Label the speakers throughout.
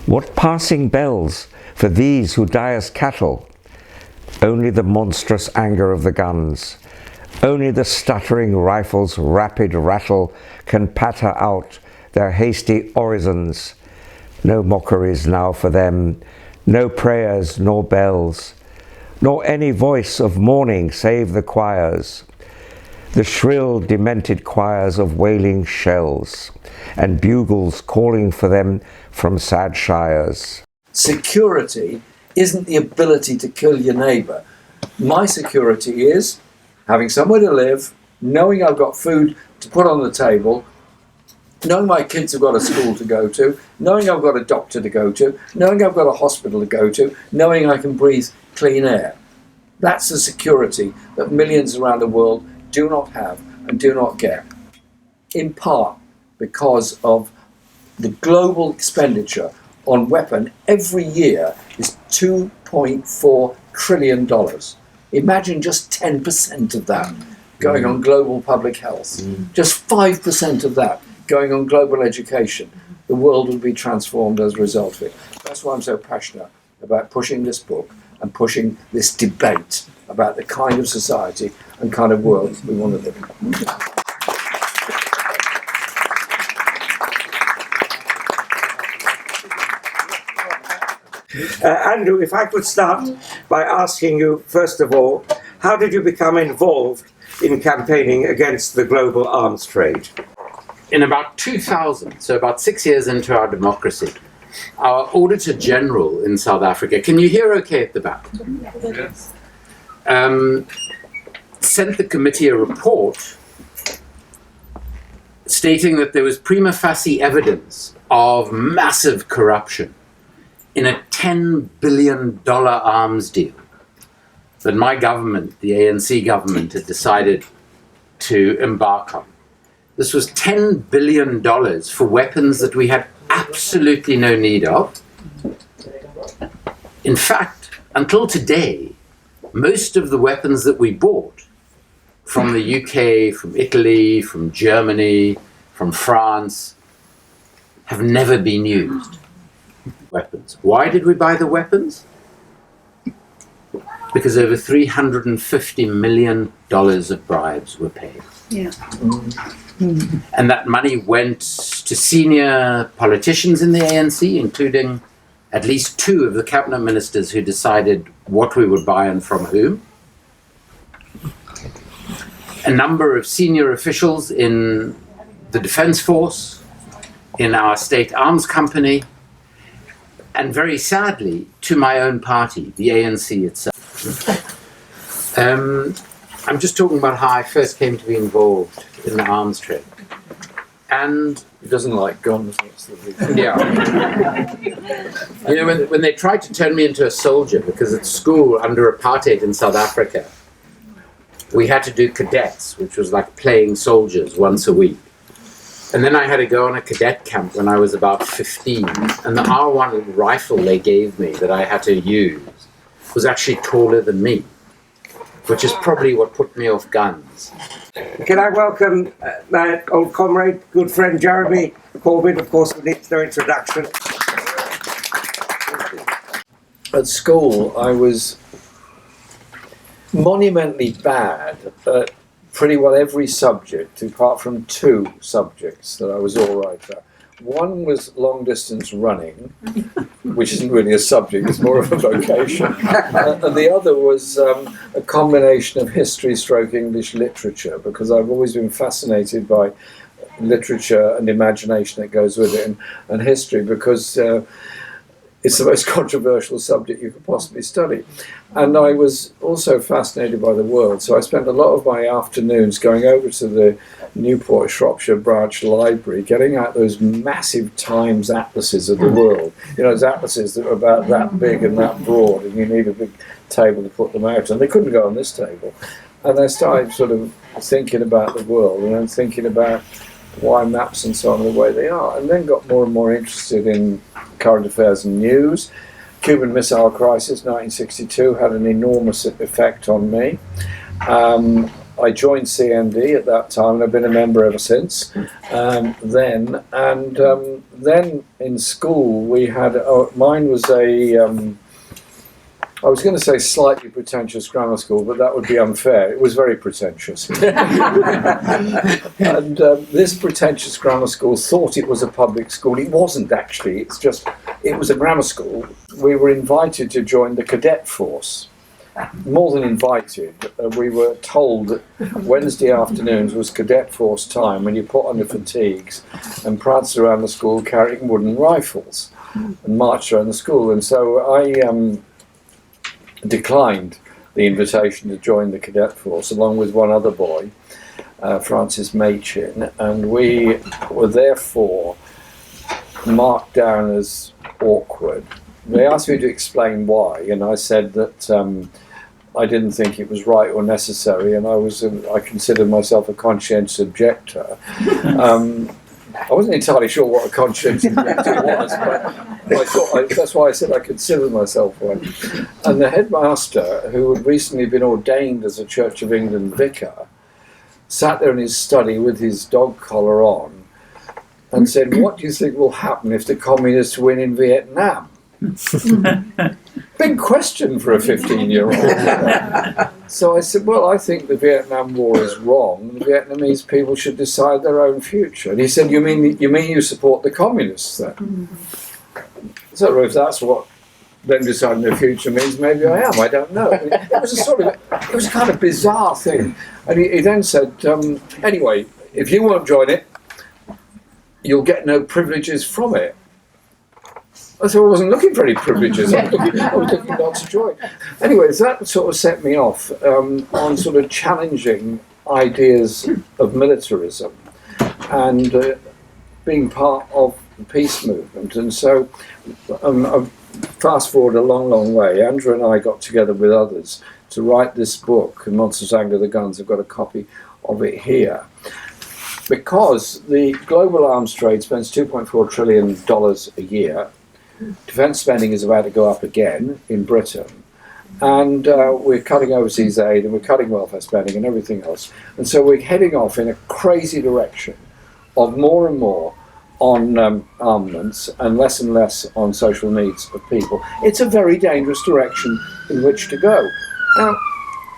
Speaker 1: What passing bells for these who die as cattle? Only the monstrous anger of the guns, only the stuttering rifle's rapid rattle can patter out their hasty orisons. No mockeries now for them, no prayers nor bells, nor any voice of mourning save the choirs, the shrill demented choirs of wailing shells, and bugles calling for them from sad shires.
Speaker 2: Security isn't the ability to kill your neighbour. My security is having somewhere to live, knowing I've got food to put on the table, knowing my kids have got a school to go to, knowing I've got a doctor to go to, knowing I've got a hospital to go to, knowing I can breathe clean air. That's the security that millions around the world do not have and do not get, in part because of the global expenditure on weapon every year is $2.4 trillion. Imagine just 10% of that going on global public health, just 5% of that going on global education. The world will be transformed as a result of it. That's why I'm so passionate about pushing this book and pushing this debate about the kind of society and kind of world we want to live in.
Speaker 1: Andrew, if I could start by asking you, first of all, how did you become involved in campaigning against the global arms trade?
Speaker 3: In about 2000, so about 6 years into our democracy, our Auditor General in South Africa, can you hear okay at the back? Yes. Sent the committee a report stating that there was prima facie evidence of massive corruption in a $10 billion arms deal that my government, the ANC government, had decided to embark on. This was $10 billion for weapons that we had absolutely no need of. In fact, until today, most of the weapons that we bought from the UK, from Italy, from Germany, from France, have never been used. Weapons. Why did we buy the weapons? Because over $350 million of bribes were paid.
Speaker 4: Yeah.
Speaker 3: And that money went to senior politicians in the ANC, including at least 2 of the cabinet ministers who decided what we would buy and from whom. A number of senior officials in the Defence Force, in our state arms company, and very sadly, to my own party, the ANC itself. I'm just talking about how I first came to be involved in the arms trade. And
Speaker 2: He doesn't like guns. That's the reason.
Speaker 3: yeah, you know, when they tried to turn me into a soldier, because at school under apartheid in South Africa, we had to do cadets, which was like playing soldiers once a week. And then I had to go on a cadet camp when I was about 15. And the R1 rifle they gave me that I had to use was actually taller than me, which is probably what put me off guns.
Speaker 1: Can I welcome my old comrade, good friend Jeremy Corbyn, of course, who needs no introduction.
Speaker 2: At school, I was monumentally bad at pretty well every subject, apart from 2 subjects that I was all right at. One was long distance running, which isn't really a subject, it's more of a vocation. And the other was a combination of history stroke English literature, because I've always been fascinated by literature and imagination that goes with it, and history, because it's the most controversial subject you could possibly study. And I was also fascinated by the world, so I spent a lot of my afternoons going over to the Newport, Shropshire branch library, getting out those massive Times atlases of the world. You know, those atlases that are about that big and that broad, and you need a big table to put them out, and they couldn't go on this table. And I started sort of thinking about the world, and then thinking about why maps and so on are the way they are, and then got more and more interested in current affairs and news. Cuban Missile Crisis, 1962, had an enormous effect on me. I joined CND at that time, and I've been a member ever since. Then in school we had mine was I was going to say slightly pretentious grammar school, but that would be unfair. It was very pretentious. And this pretentious grammar school thought it was a public school. It wasn't actually. It was a grammar school. We were invited to join the cadet force. More than invited, we were told that Wednesday afternoons was cadet force time, when you put on the fatigues and pranced around the school carrying wooden rifles and marched around the school. And so I declined the invitation to join the cadet force along with one other boy, Francis Machin, and we were therefore marked down as awkward. They asked me to explain why, and I said that I didn't think it was right or necessary, and I considered myself a conscientious objector. I wasn't entirely sure what a conscientious objector was, but that's why I said I considered myself one. And the headmaster, who had recently been ordained as a Church of England vicar, sat there in his study with his dog collar on and said, "What do you think will happen if the communists win in Vietnam?" Big question for a 15-year-old. So I said, "Well, I think the Vietnam War is wrong, and the Vietnamese people should decide their own future." And he said, you mean you support the communists then?" So if that's what them deciding their future means, maybe I am. I don't know. It was a kind of bizarre thing. And he then said, "Anyway, if you won't join it, you'll get no privileges from it." I said, I wasn't looking for any privileges. I was looking not to join. Anyways, that sort of set me off on sort of challenging ideas of militarism and being part of the peace movement. And so, fast forward a long, long way, Andrew and I got together with others to write this book, Monstrous Anger of the Guns. I've got a copy of it here. Because the global arms trade spends $2.4 trillion a year. Defence spending is about to go up again in Britain, and we're cutting overseas aid and we're cutting welfare spending and everything else, and so we're heading off in a crazy direction of more and more on armaments and less on social needs of people. It's a very dangerous direction in which to go. Now,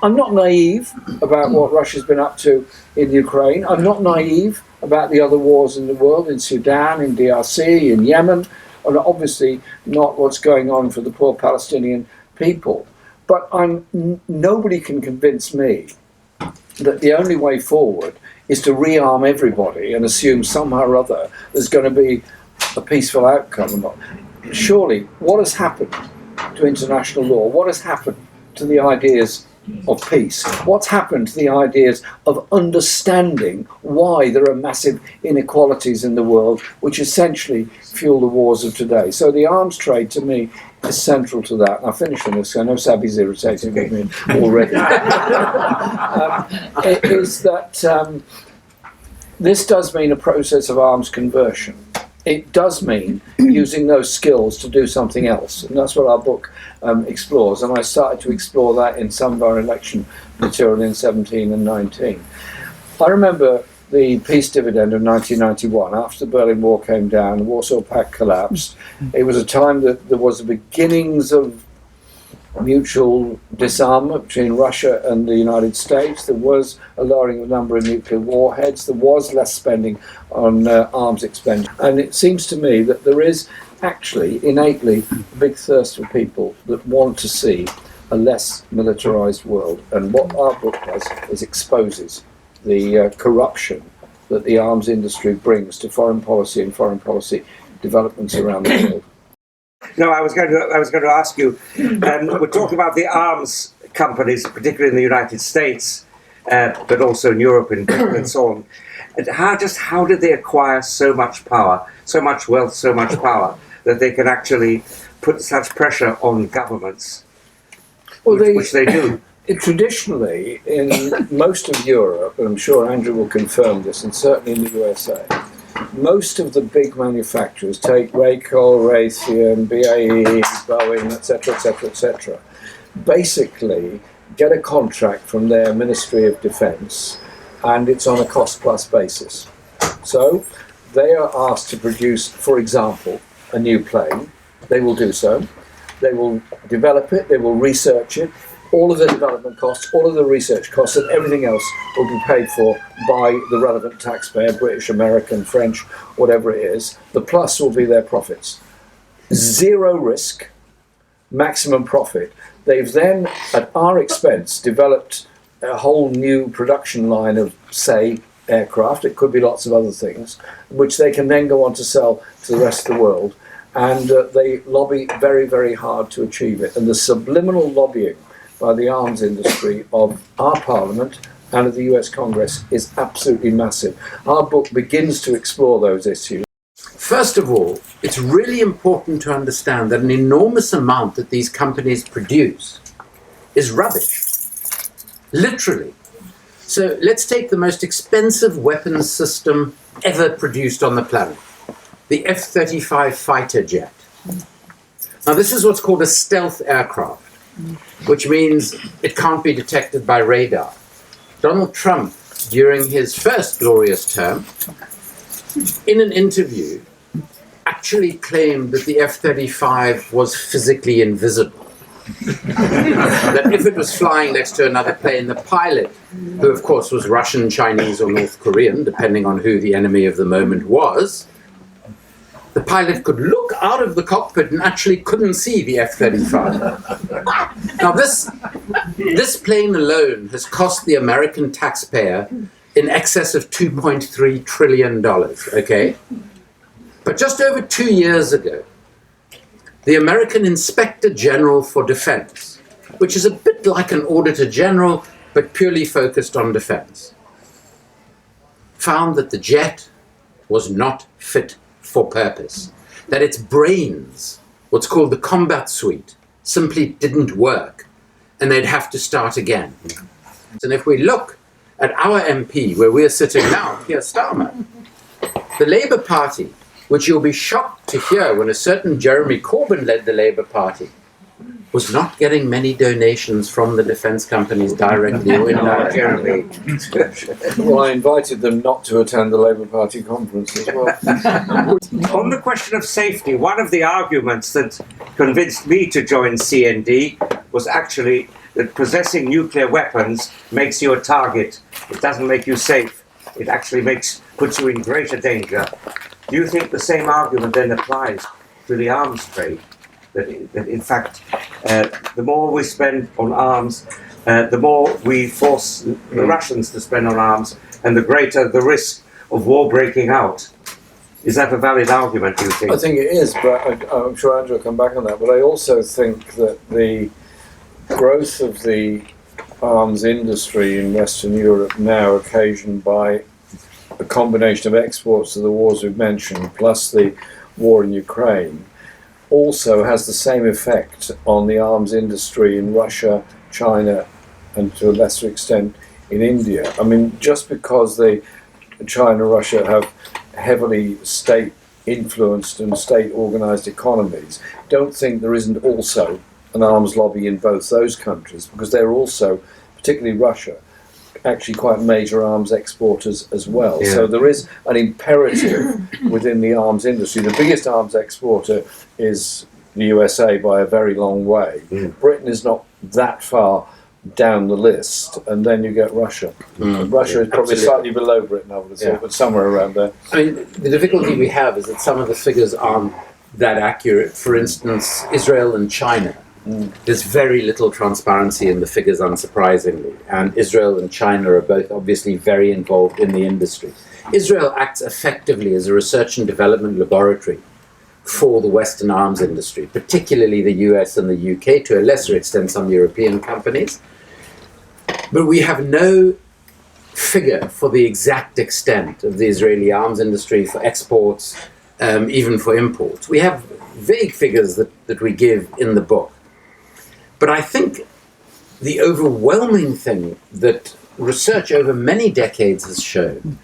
Speaker 2: I'm not naive about what Russia's been up to in Ukraine. I'm not naive about the other wars in the world, in Sudan, in DRC, in Yemen, and obviously not what's going on for the poor Palestinian people. But nobody can convince me that the only way forward is to rearm everybody and assume somehow or other there's going to be a peaceful outcome. Surely, what has happened to international law? What has happened to the ideas of peace? What's happened to the ideas of understanding why there are massive inequalities in the world, which essentially fuel the wars of today? So the arms trade, to me, is central to that. And I'll finish on this. I know Sabby's irritated with me already. Is that this does mean a process of arms conversion. It does mean using those skills to do something else, and that's what our book explores. And I started to explore that in some of our election material in 17 and 19. I remember the peace dividend of 1991, after the Berlin Wall came down, the Warsaw Pact collapsed. It was a time that there was the beginnings of mutual disarmament between Russia and the United States. There was a lowering of the number of nuclear warheads. There was less spending on arms expenditure. And it seems to me that there is actually innately a big thirst for people that want to see a less militarized world. And what our book does is exposes the corruption that the arms industry brings to foreign policy and foreign policy developments around the world.
Speaker 1: No, I was going to ask you. We're talking about the arms companies, particularly in the United States, but also in Europe and Britain and so on. And how did they acquire so much power, so much wealth, so much power that they can actually put such pressure on governments, which they do?
Speaker 2: Traditionally, in most of Europe, and I'm sure Andrew will confirm this, and certainly in the USA, most of the big manufacturers, take Raycol, Raytheon, BAE, Boeing, etc., etc., etc., basically get a contract from their Ministry of Defence, and it's on a cost-plus basis. So they are asked to produce, for example, a new plane. They will do so. They will develop it, they will research it. All of the development costs, all of the research costs, and everything else will be paid for by the relevant taxpayer, British, American, French, whatever it is. The plus will be their profits. Zero risk, maximum profit. They've then, at our expense, developed a whole new production line of, say, aircraft. It could be lots of other things, which they can then go on to sell to the rest of the world. And they lobby very, very hard to achieve it. And the subliminal lobbying by the arms industry of our Parliament and of the US Congress is absolutely massive. Our book begins to explore those issues.
Speaker 3: First of all, it's really important to understand that an enormous amount that these companies produce is rubbish. Literally. So let's take the most expensive weapons system ever produced on the planet, the F-35 fighter jet. Now this is what's called a stealth aircraft, which means it can't be detected by radar. Donald Trump, during his first glorious term, in an interview, actually claimed that the F-35 was physically invisible. That if it was flying next to another plane, the pilot, who of course was Russian, Chinese, or North Korean, depending on who the enemy of the moment was, the pilot could look out of the cockpit and actually couldn't see the F-35. Now this plane alone has cost the American taxpayer in excess of $2.3 trillion, okay? But just over 2 years ago, the American Inspector General for Defense, which is a bit like an Auditor General, but purely focused on defense, found that the jet was not fit for purpose, that its brains, what's called the combat suite, simply didn't work, and they'd have to start again. And if we look at our MP, where we're sitting now, Keir Starmer, the Labour Party, which you'll be shocked to hear when a certain Jeremy Corbyn led the Labour Party, was not getting many donations from the defence companies directly or indirectly.
Speaker 2: Well, I invited them not to attend the Labour Party conference as well.
Speaker 1: On the question of safety, one of the arguments that convinced me to join CND was actually that possessing nuclear weapons makes you a target. It doesn't make you safe. It actually puts you in greater danger. Do you think the same argument then applies to the arms trade? That in fact, the more we spend on arms, the more we force the Russians to spend on arms, and the greater the risk of war breaking out. Is that a valid argument, do you think?
Speaker 2: I think it is, but I'm sure Andrew will come back on that. But I also think that the growth of the arms industry in Western Europe now, occasioned by a combination of exports to the wars we've mentioned, plus the war in Ukraine, also has the same effect on the arms industry in Russia, China, and to a lesser extent in India. I mean, just because China, Russia have heavily state-influenced and state-organised economies, don't think there isn't also an arms lobby in both those countries, because they're also, particularly Russia, actually quite major arms exporters as well. Yeah. So there is an imperative within the arms industry. The biggest arms exporter is the USA by a very long way. Britain is not that far down the list, and then you get Russia. Russia is probably slightly below Britain, I would have thought, but somewhere around there.
Speaker 3: I mean, the difficulty we have is that some of the figures aren't that accurate. For instance, Israel and China. There's very little transparency in the figures, unsurprisingly, and Israel and China are both obviously very involved in the industry. Israel acts effectively as a research and development laboratory for the Western arms industry, particularly the US and the UK, to a lesser extent some European companies. But we have no figure for the exact extent of the Israeli arms industry for exports, even for imports. We have vague figures that we give in the book. But I think the overwhelming thing that research over many decades has shown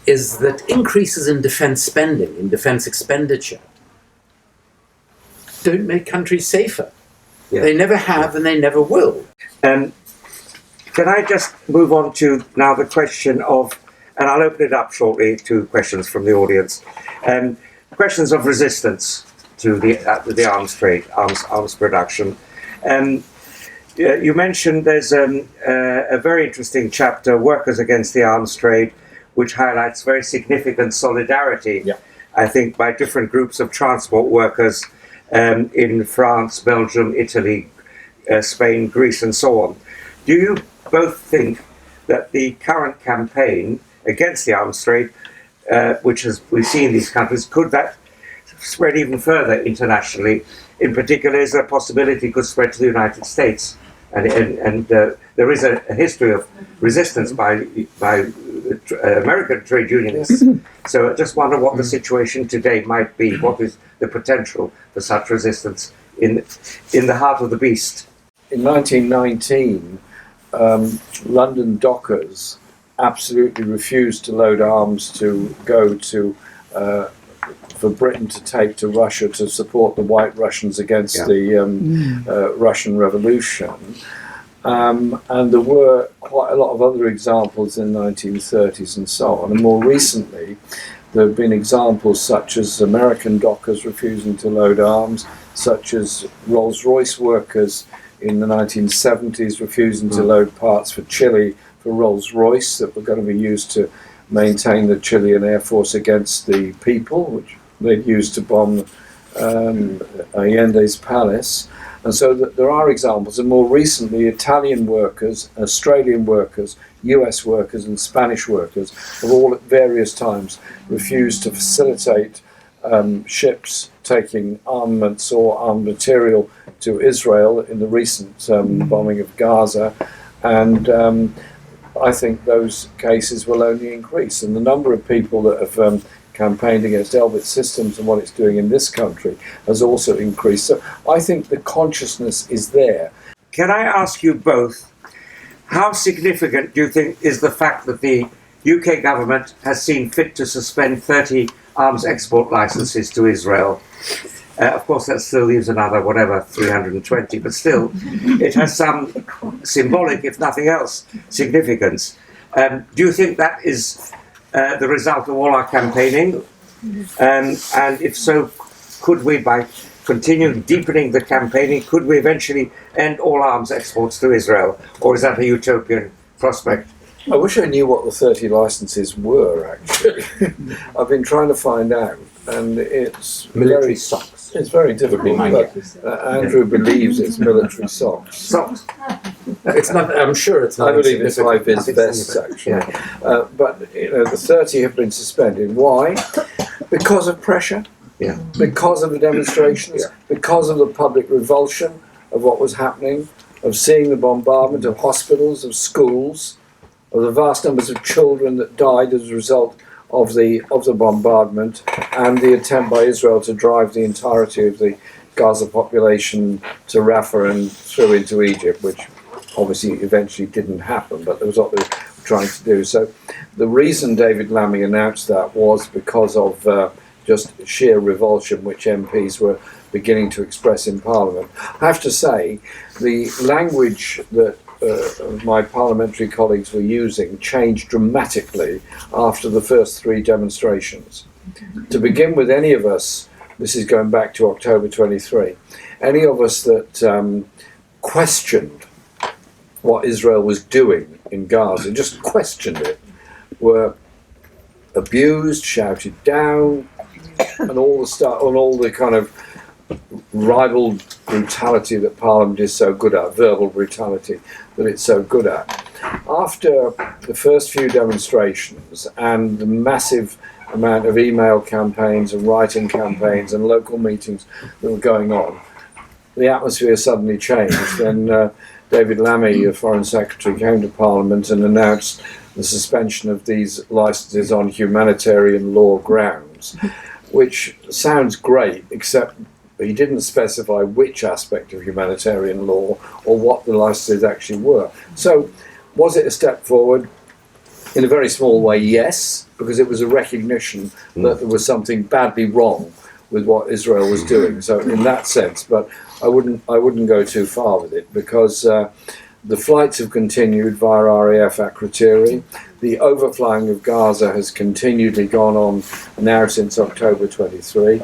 Speaker 3: is that increases in defense spending, in defense expenditure, don't make countries safer. Yeah. They never have and they never will.
Speaker 1: Can I just move on to now the question of, and I'll open it up shortly to questions from the audience, questions of resistance to the arms trade, arms production. You mentioned there's a very interesting chapter, Workers Against the Arms Trade, which highlights very significant solidarity, I think, by different groups of transport workers in France, Belgium, Italy, Spain, Greece, and so on. Do you both think that the current campaign against the arms trade, which we see in these countries, could that spread even further internationally? In particular, is there a possibility it could spread to the United States? And there is a history of resistance by American trade unionists. So I just wonder what the situation today might be. What is the potential for such resistance in the heart of the beast?
Speaker 2: In 1919, London dockers absolutely refused to load arms to go to for Britain to take to Russia to support the White Russians against the Russian Revolution. And there were quite a lot of other examples in the 1930s and so on. And more recently, there have been examples such as American dockers refusing to load arms, such as Rolls-Royce workers in the 1970s refusing to load parts for Chile for Rolls-Royce that were going to be used to maintain the Chilean Air Force against the people, which they'd used to bomb Allende's palace. And so there are examples, and more recently Italian workers, Australian workers, US workers and Spanish workers have all at various times refused to facilitate ships taking armaments or armed material to Israel in the recent bombing of Gaza. And I think those cases will only increase, and the number of people that have campaigned against Elbit Systems and what it's doing in this country has also increased. So I think the consciousness is there.
Speaker 1: Can I ask you both, how significant do you think is the fact that the UK government has seen fit to suspend 30 arms export licenses to Israel? Of course, that still leaves another, 320, but still, it has some symbolic, if nothing else, significance. Do you think that is the result of all our campaigning? And if so, could we, by continuing deepening the campaigning, could we eventually end all arms exports to Israel? Or is that a utopian prospect?
Speaker 2: I wish I knew what the 30 licenses were, actually. I've been trying to find out, and it's
Speaker 3: Military socks.
Speaker 2: It's very difficult, but Andrew believes it's military socks.
Speaker 1: Socks.
Speaker 3: It's not. I'm sure it's not.
Speaker 2: I believe it's high-vis vests, actually. But the 30 have been suspended. Why? Because of pressure.
Speaker 1: Yeah.
Speaker 2: Because of the demonstrations. Because of the public revulsion of what was happening, of seeing the bombardment of hospitals, of schools, of the vast numbers of children that died as a result of the bombardment, and the attempt by Israel to drive the entirety of the Gaza population to Rafah and through into Egypt, which obviously eventually didn't happen, but there was what they were trying to do. So the reason David Lammy announced that was because of just sheer revulsion which MPs were beginning to express in Parliament. I have to say, the language that my parliamentary colleagues were using changed dramatically after the first 3 demonstrations. To begin with, any of us, this is going back to October 23, any of us that questioned what Israel was doing in Gaza, just questioned it, were abused, shouted down, and all the kind of ribald brutality that Parliament is so good at, verbal brutality that it's so good at. After the first few demonstrations and the massive amount of email campaigns and writing campaigns and local meetings that were going on, the atmosphere suddenly changed. Then David Lammy, the Foreign Secretary, came to Parliament and announced the suspension of these licenses on humanitarian law grounds, which sounds great, except he didn't specify which aspect of humanitarian law or what the licenses actually were. So, was it a step forward? In a very small way, yes, because it was a recognition that there was something badly wrong with what Israel was doing. So, in that sense, but I wouldn't go too far with it, because The flights have continued via RAF Akrotiri. The overflying of Gaza has continually gone on now since October 23.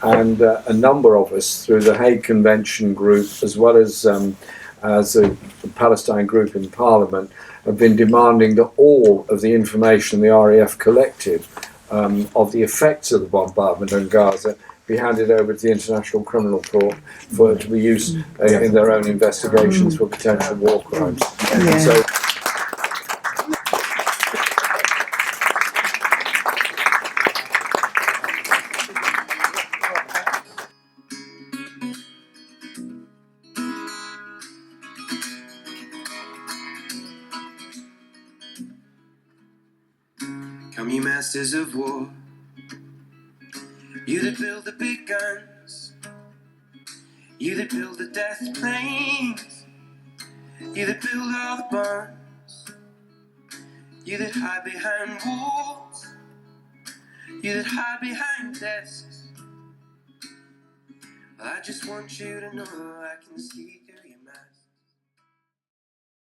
Speaker 2: And a number of us, through the Hague Convention group, as well as a Palestine group in Parliament, have been demanding that all of the information the RAF collected of the effects of the bombardment on Gaza be handed over to the International Criminal Court for it to be used in their own investigations for potential war crimes.
Speaker 4: Yeah.
Speaker 2: So,
Speaker 5: come, you masters of war, you that build the big guns, you that build the death planes, you that build all the barns, you that hide behind walls, you that hide behind desks. I just want you to know I can see you.